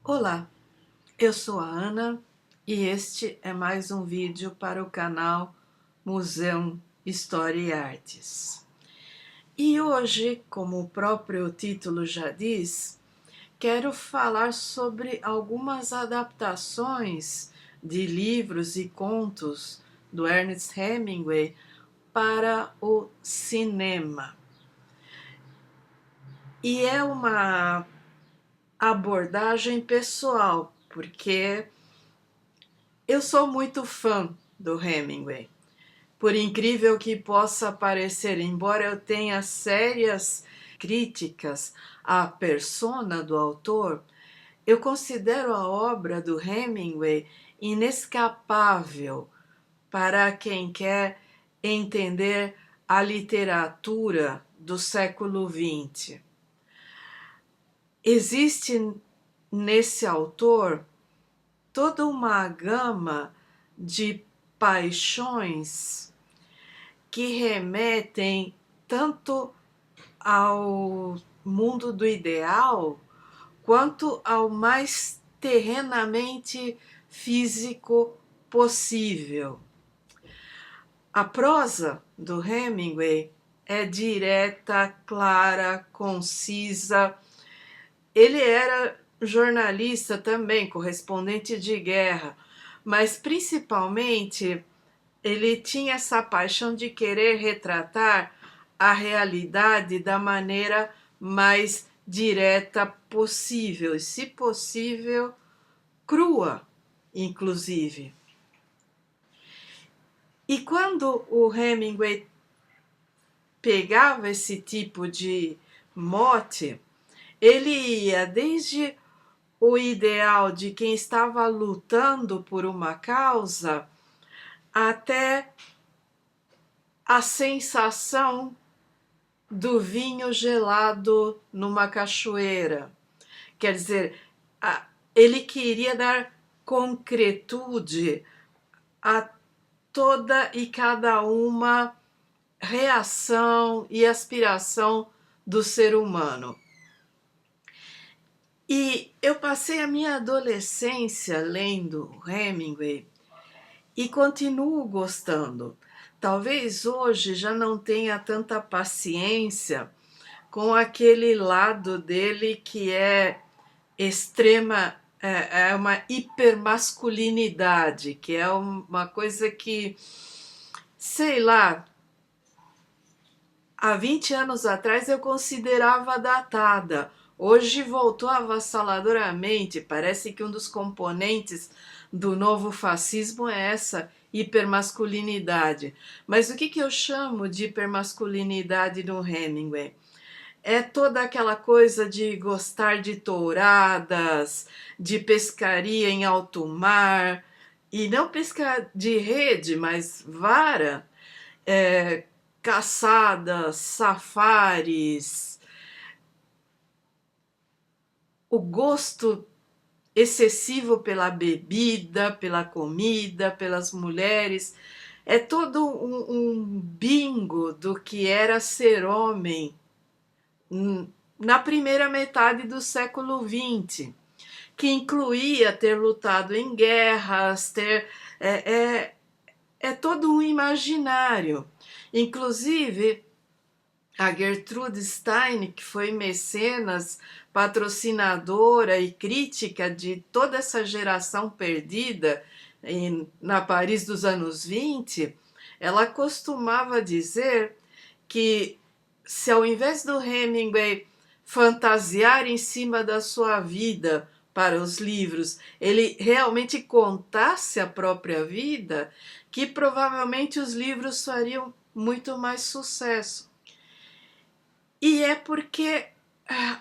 Olá, eu sou a Ana e este é mais um vídeo para o canal Museu História e Artes. E hoje, como o próprio título já diz, quero falar sobre algumas adaptações de livros e contos do Ernest Hemingway para o cinema. E é uma abordagem pessoal, porque eu sou muito fã do Hemingway. Por incrível que possa parecer, embora eu tenha sérias críticas à persona do autor, eu considero a obra do Hemingway inescapável para quem quer entender a literatura do século XX. Existe nesse autor toda uma gama de paixões que remetem tanto ao mundo do ideal quanto ao mais terrenamente físico possível. A prosa do Hemingway é direta, clara, concisa. Ele era jornalista também, correspondente de guerra, mas principalmente ele tinha essa paixão de querer retratar a realidade da maneira mais direta possível, e, se possível, crua, inclusive. E quando o Hemingway pegava esse tipo de mote, ele ia desde o ideal de quem estava lutando por uma causa até a sensação do vinho gelado numa cachoeira. Quer dizer, ele queria dar concretude a toda e cada uma reação e aspiração do ser humano. E eu passei a minha adolescência lendo Hemingway e continuo gostando. Talvez hoje já não tenha tanta paciência com aquele lado dele que é extrema, é uma hipermasculinidade, que é uma coisa que, sei lá, há 20 anos atrás eu considerava datada. Hoje voltou avassaladoramente. Parece que um dos componentes do novo fascismo é essa hipermasculinidade. Mas o que eu chamo de hipermasculinidade no Hemingway? É toda aquela coisa de gostar de touradas, de pescaria em alto mar, e não pesca de rede, mas vara, caçadas, safaris, o gosto excessivo pela bebida, pela comida, pelas mulheres. É todo um bingo do que era ser homem na primeira metade do século XX, que incluía ter lutado em guerras, é todo um imaginário. Inclusive, a Gertrude Stein, que foi mecenas, patrocinadora e crítica de toda essa geração perdida na Paris dos anos 20, ela costumava dizer que se ao invés do Hemingway fantasiar em cima da sua vida para os livros, ele realmente contasse a própria vida, que provavelmente os livros fariam muito mais sucesso. E é porque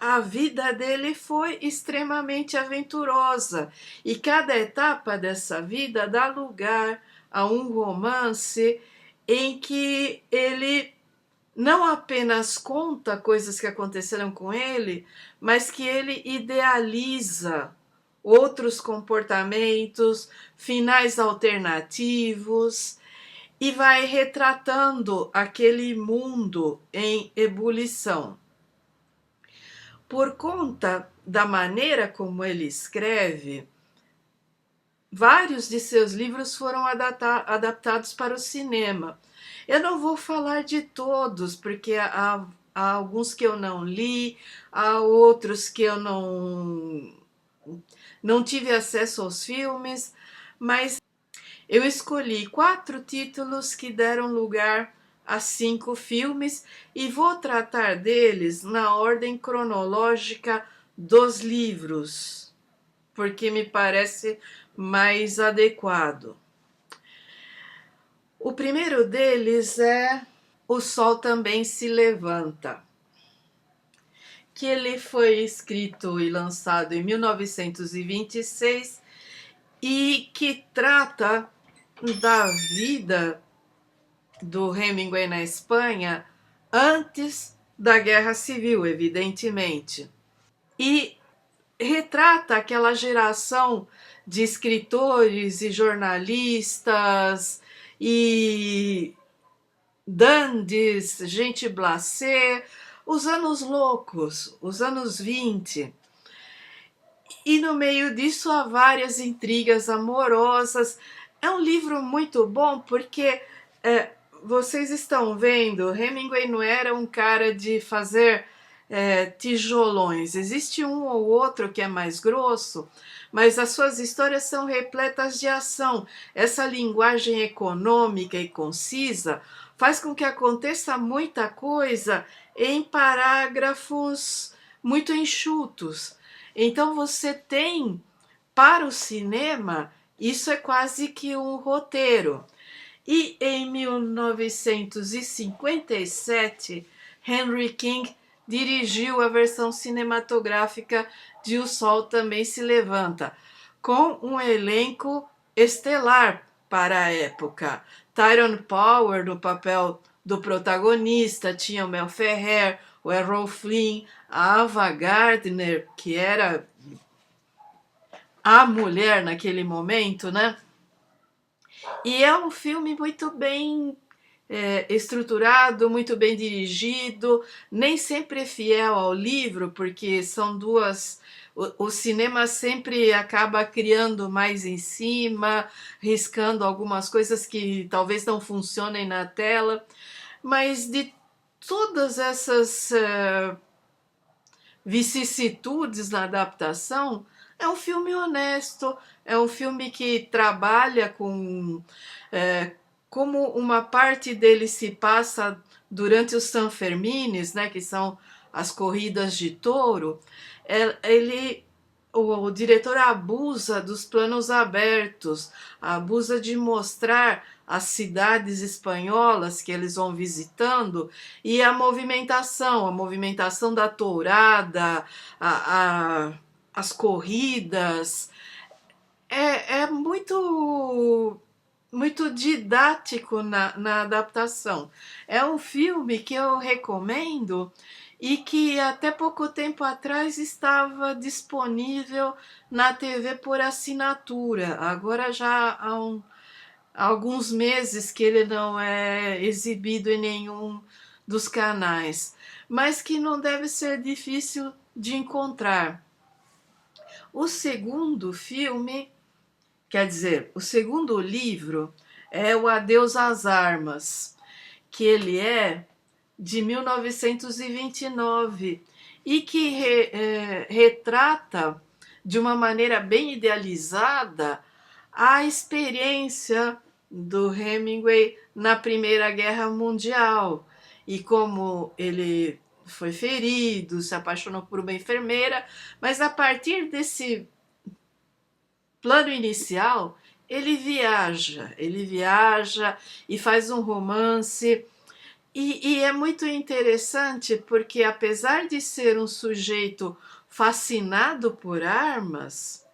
a vida dele foi extremamente aventurosa e cada etapa dessa vida dá lugar a um romance em que ele não apenas conta coisas que aconteceram com ele, mas que ele idealiza outros comportamentos, finais alternativos, e vai retratando aquele mundo em ebulição. por conta da maneira como ele escreve, vários de seus livros foram adaptados para o cinema. Eu não vou falar de todos, porque há alguns que eu não li, há outros que eu não tive acesso aos filmes, mas eu escolhi 4 títulos que deram lugar a 5 filmes e vou tratar deles na ordem cronológica dos livros, porque me parece mais adequado. O primeiro deles é O Sol Também Se Levanta, que ele foi escrito e lançado em 1926 e que trata da vida do Hemingway na Espanha antes da Guerra Civil, evidentemente. E retrata aquela geração de escritores e jornalistas e dandies, gente blasé, os anos loucos, os anos 20. E no meio disso há várias intrigas amorosas. É um livro muito bom porque vocês estão vendo, Hemingway não era um cara de fazer tijolões. Existe um ou outro que é mais grosso, mas as suas histórias são repletas de ação. Essa linguagem econômica e concisa faz com que aconteça muita coisa em parágrafos muito enxutos. Então você tem, para o cinema, isso é quase que um roteiro. E em 1957, Henry King dirigiu a versão cinematográfica de O Sol Também Se Levanta, com um elenco estelar para a época. Tyrone Power no papel do protagonista, tinha o Mel Ferrer, o Errol Flynn, a Ava Gardner, que era a mulher naquele momento, né? E é um filme muito bem estruturado, muito bem dirigido, nem sempre é fiel ao livro, porque são duas. O cinema sempre acaba criando mais em cima, riscando algumas coisas que talvez não funcionem na tela, mas de todas essas vicissitudes na adaptação, é um filme honesto, é um filme que trabalha com como uma parte dele se passa durante os Sanfermines, né, que são as corridas de touro. O diretor abusa dos planos abertos, abusa de mostrar as cidades espanholas que eles vão visitando e a movimentação da tourada, as corridas. É muito didático na adaptação. É um filme que eu recomendo e que até pouco tempo atrás estava disponível na TV por assinatura. Agora já há alguns meses que ele não é exibido em nenhum dos canais, mas que não deve ser difícil de encontrar. O segundo filme, quer dizer, o segundo livro é o Adeus às Armas, que ele é de 1929 e que retrata de uma maneira bem idealizada a experiência do Hemingway na Primeira Guerra Mundial e como ele foi ferido, se apaixonou por uma enfermeira, mas a partir desse plano inicial ele viaja e faz um romance. E é muito interessante porque, apesar de ser um sujeito fascinado por armas,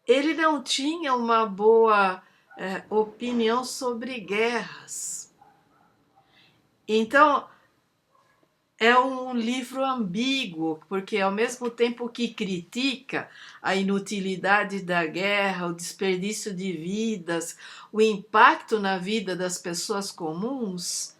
ele não tinha uma boa opinião sobre guerras. Então, é um livro ambíguo, porque ao mesmo tempo que critica a inutilidade da guerra, o desperdício de vidas, o impacto na vida das pessoas comuns,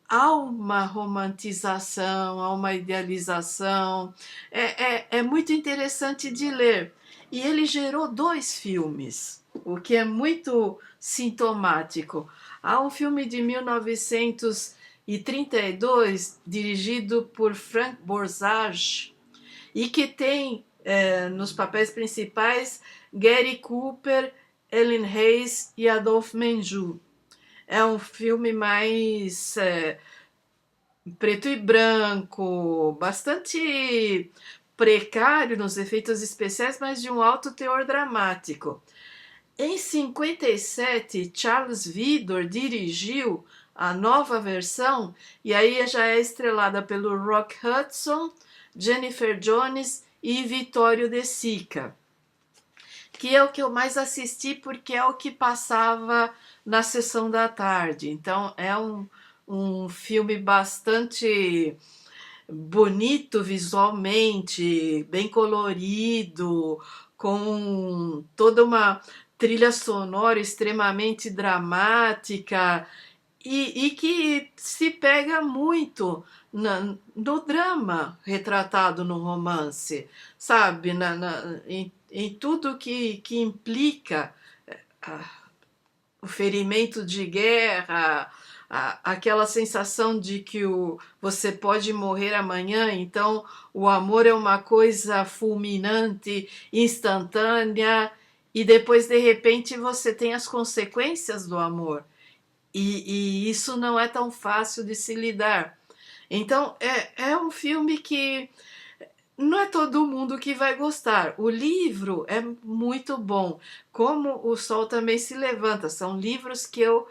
há uma romantização, há uma idealização, é muito interessante de ler. E ele gerou 2 filmes, o que é muito sintomático. Há um filme de 1932, dirigido por Frank Borzage, e que tem nos papéis principais Gary Cooper, Ellen Hayes e Adolphe Menjou. É um filme mais preto e branco, bastante precário nos efeitos especiais, mas de um alto teor dramático. Em 57, Charles Vidor dirigiu a nova versão, e aí já é estrelada pelo Rock Hudson, Jennifer Jones e Vittorio De Sica, que é o que eu mais assisti porque é o que passava na sessão da tarde. Então é um filme bastante bonito visualmente, bem colorido, com toda uma trilha sonora extremamente dramática e que se pega muito no drama retratado no romance, sabe? Em tudo que implica o ferimento de guerra, aquela sensação de que você pode morrer amanhã, então o amor é uma coisa fulminante, instantânea, e depois de repente você tem as consequências do amor. E isso não é tão fácil de se lidar. Então é um filme que não é todo mundo que vai gostar. O livro é muito bom, como O Sol Também Se Levanta. São livros que eu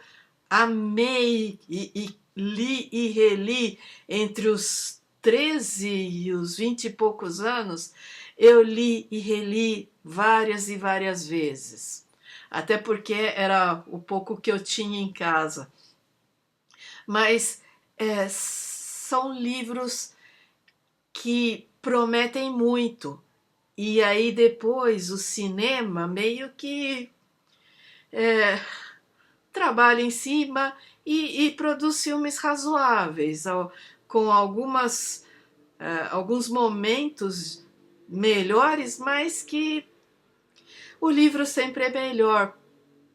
amei e li e reli entre os 13 e os 20 e poucos anos. Eu li e reli várias e várias vezes. Até porque era o pouco que eu tinha em casa. Mas são livros que prometem muito. E aí depois o cinema meio que trabalha em cima e produz filmes razoáveis, com alguns momentos melhores, mas que o livro sempre é melhor.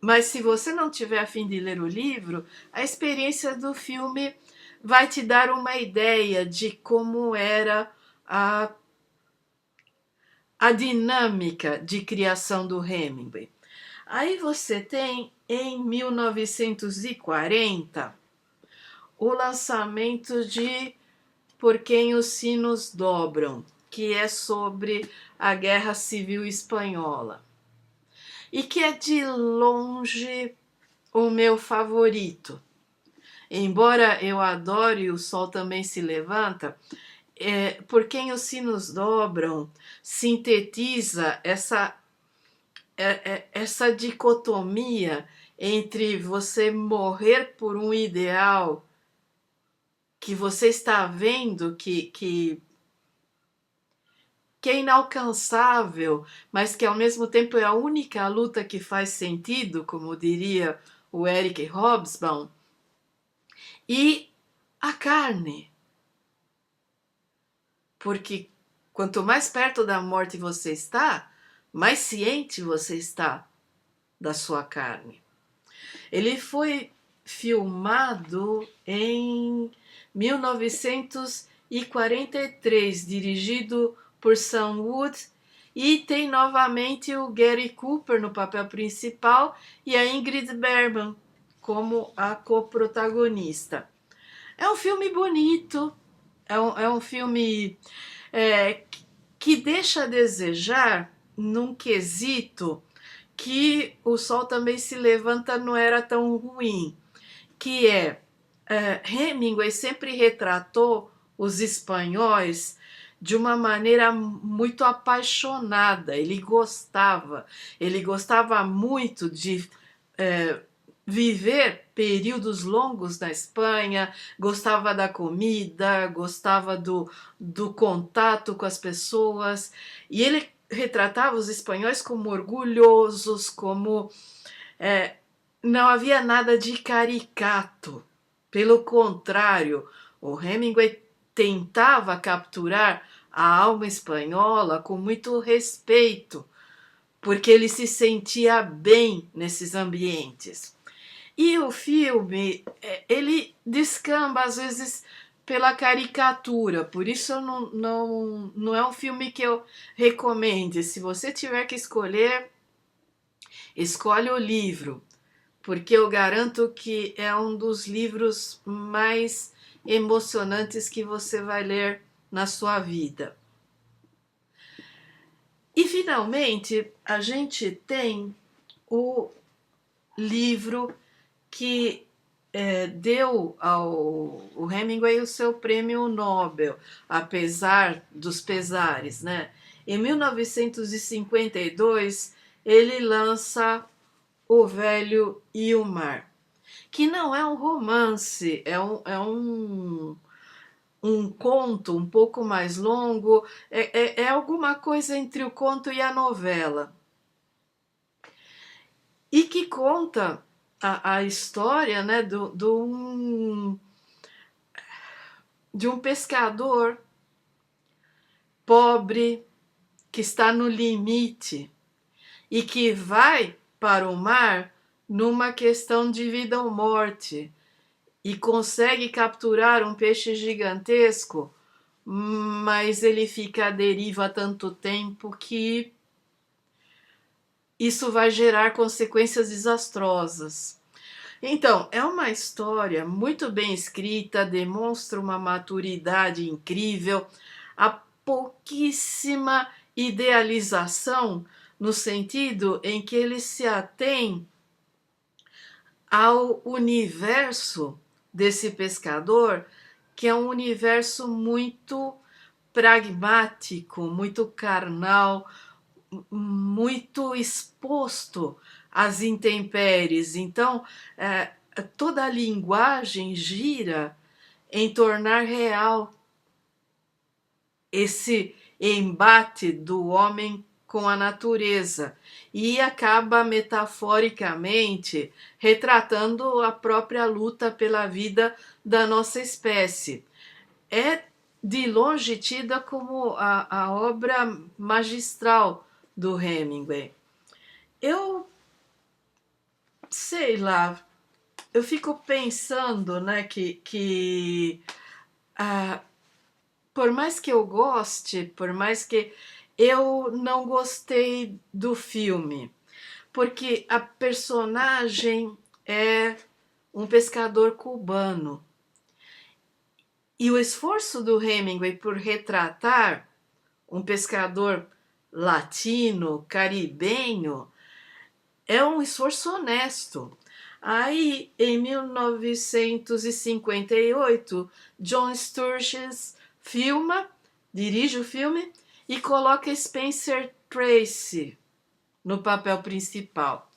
Mas se você não tiver a fim de ler o livro, a experiência do filme vai te dar uma ideia de como era a dinâmica de criação do Hemingway. Aí você tem, em 1940, o lançamento de Por Quem os Sinos Dobram, que é sobre a Guerra Civil Espanhola. E que é de longe o meu favorito. Embora eu adore O Sol Também Se Levanta, Por Quem os Sinos Dobram sintetiza essa dicotomia entre você morrer por um ideal que você está vendo que é inalcançável, mas que ao mesmo tempo é a única luta que faz sentido, como diria o Eric Hobsbawm, e a carne. Porque quanto mais perto da morte você está, mais ciente você está da sua carne. Ele foi filmado em 1943, dirigido por Sam Wood, e tem novamente o Gary Cooper no papel principal e a Ingrid Bergman como a coprotagonista. É um filme bonito, é um filme que deixa a desejar num quesito que O Sol Também Se Levanta não era tão ruim, que Hemingway sempre retratou os espanhóis de uma maneira muito apaixonada. Ele gostava muito de viver períodos longos na Espanha, gostava da comida, gostava do contato com as pessoas, e ele retratava os espanhóis como orgulhosos, como não havia nada de caricato Pelo contrário, o Hemingway tentava capturar a alma espanhola com muito respeito, porque ele se sentia bem nesses ambientes. E o filme, ele descamba às vezes pela caricatura, por isso não é um filme que eu recomende. Se você tiver que escolher, escolhe o livro, porque eu garanto que é um dos livros mais emocionantes que você vai ler na sua vida. E finalmente a gente tem o livro que deu ao Hemingway o seu prêmio Nobel, apesar dos pesares, né? Em 1952 ele lança O Velho e o Mar, que não é um romance, um conto um pouco mais longo, é alguma coisa entre o conto e a novela. E que conta a história, né, de um pescador pobre que está no limite e que vai para o mar numa questão de vida ou morte e consegue capturar um peixe gigantesco, mas ele fica à deriva há tanto tempo que isso vai gerar consequências desastrosas. Então, é uma história muito bem escrita, demonstra uma maturidade incrível, há pouquíssima idealização, no sentido em que ele se atém ao universo desse pescador, que é um universo muito pragmático, muito carnal, muito exposto às intempéries. Então, toda a linguagem gira em tornar real esse embate do homem com a natureza e acaba metaforicamente retratando a própria luta pela vida da nossa espécie. É de longe tida como a obra magistral do Hemingway. Eu sei lá, eu fico pensando, né, que por mais que eu goste, por mais que eu não gostei do filme, porque a personagem é um pescador cubano. E o esforço do Hemingway por retratar um pescador latino, caribenho, é um esforço honesto. Aí, em 1958, John Sturges dirige o filme e coloca Spencer Tracy no papel principal.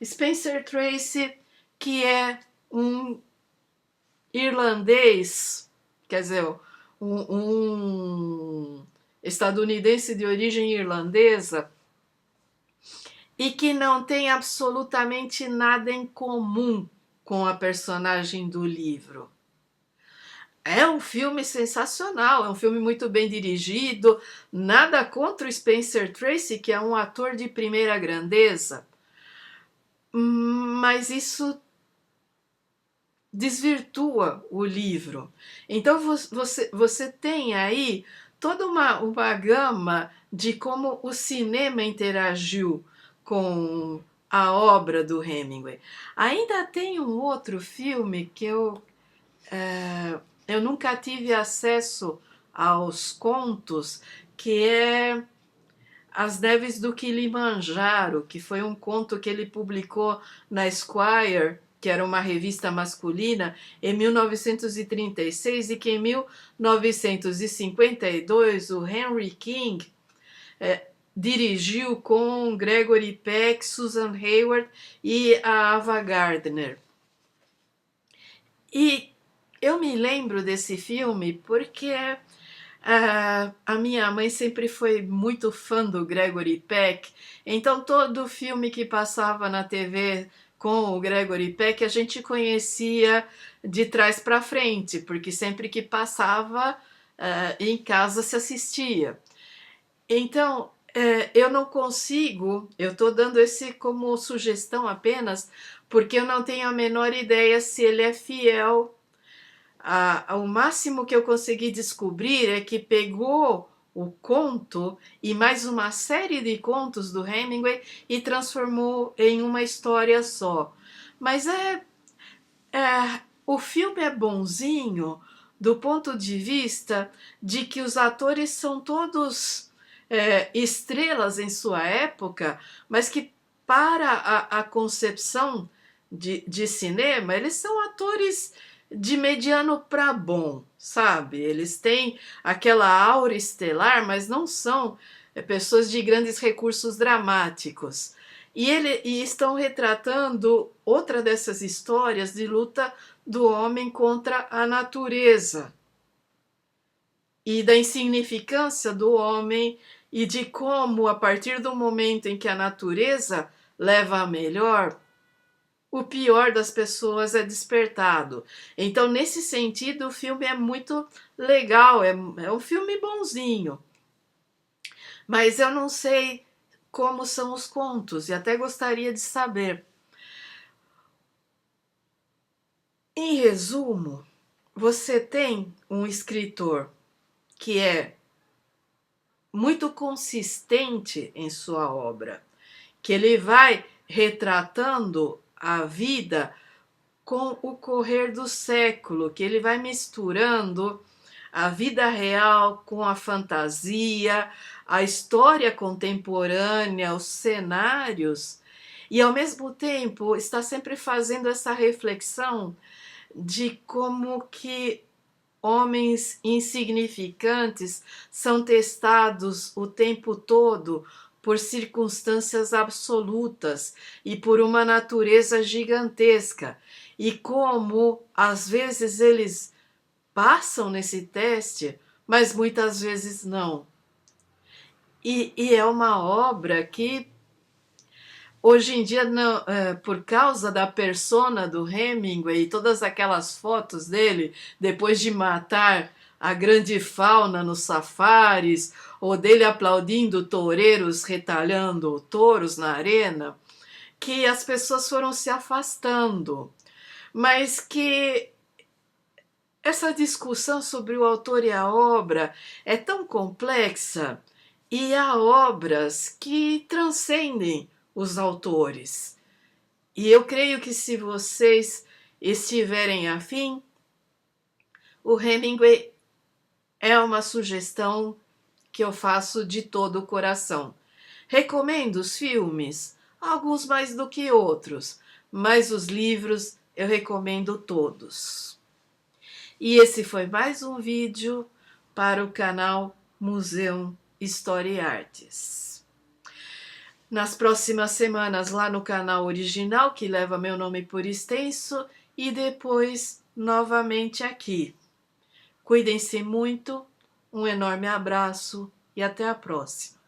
Spencer Tracy, que é um irlandês, quer dizer, um estadunidense de origem irlandesa, e que não tem absolutamente nada em comum com a personagem do livro. É um filme sensacional, é um filme muito bem dirigido, nada contra o Spencer Tracy, que é um ator de primeira grandeza, mas isso desvirtua o livro. Então você tem aí toda uma gama de como o cinema interagiu com a obra do Hemingway. Ainda tem um outro filme que eu nunca tive acesso aos contos, que é As Neves do Kilimanjaro, que foi um conto que ele publicou na Esquire, que era uma revista masculina, em 1936, e que em 1952 o Henry King dirigiu com Gregory Peck, Susan Hayward e a Ava Gardner. E eu me lembro desse filme porque a minha mãe sempre foi muito fã do Gregory Peck, então todo filme que passava na TV com o Gregory Peck, a gente conhecia de trás para frente, porque sempre que passava em casa se assistia. Então, eu não consigo, eu estou dando esse como sugestão apenas, porque eu não tenho a menor ideia se ele é fiel. O máximo que eu consegui descobrir é que pegou o conto e mais uma série de contos do Hemingway e transformou em uma história só. Mas o filme é bonzinho do ponto de vista de que os atores são todos estrelas em sua época, mas que para a concepção de cinema, eles são atores de mediano para bom, sabe? Eles têm aquela aura estelar, mas não são pessoas de grandes recursos dramáticos. E estão retratando outra dessas histórias de luta do homem contra a natureza e da insignificância do homem e de como, a partir do momento em que a natureza leva a melhor, o pior das pessoas é despertado. Então, nesse sentido, o filme é muito legal, é um filme bonzinho. Mas eu não sei como são os contos e até gostaria de saber. Em resumo, você tem um escritor que é muito consistente em sua obra, que ele vai retratando a vida com o correr do século, que ele vai misturando a vida real com a fantasia, a história contemporânea, os cenários, e ao mesmo tempo está sempre fazendo essa reflexão de como que homens insignificantes são testados o tempo todo por circunstâncias absolutas e por uma natureza gigantesca, e como às vezes eles passam nesse teste, mas muitas vezes não. E é uma obra que hoje em dia, não, por causa da persona do Hemingway e todas aquelas fotos dele depois de matar a grande fauna nos safaris, ou dele aplaudindo toureiros retalhando touros na arena, que as pessoas foram se afastando. Mas que essa discussão sobre o autor e a obra é tão complexa, e há obras que transcendem os autores. E eu creio que, se vocês estiverem afim, o Hemingway é uma sugestão que eu faço de todo o coração. Recomendo os filmes, alguns mais do que outros, mas os livros eu recomendo todos. E esse foi mais um vídeo para o canal Museu História e Artes. Nas próximas semanas, lá no canal original, que leva meu nome por extenso, e depois novamente aqui. Cuidem-se muito, um enorme abraço e até a próxima.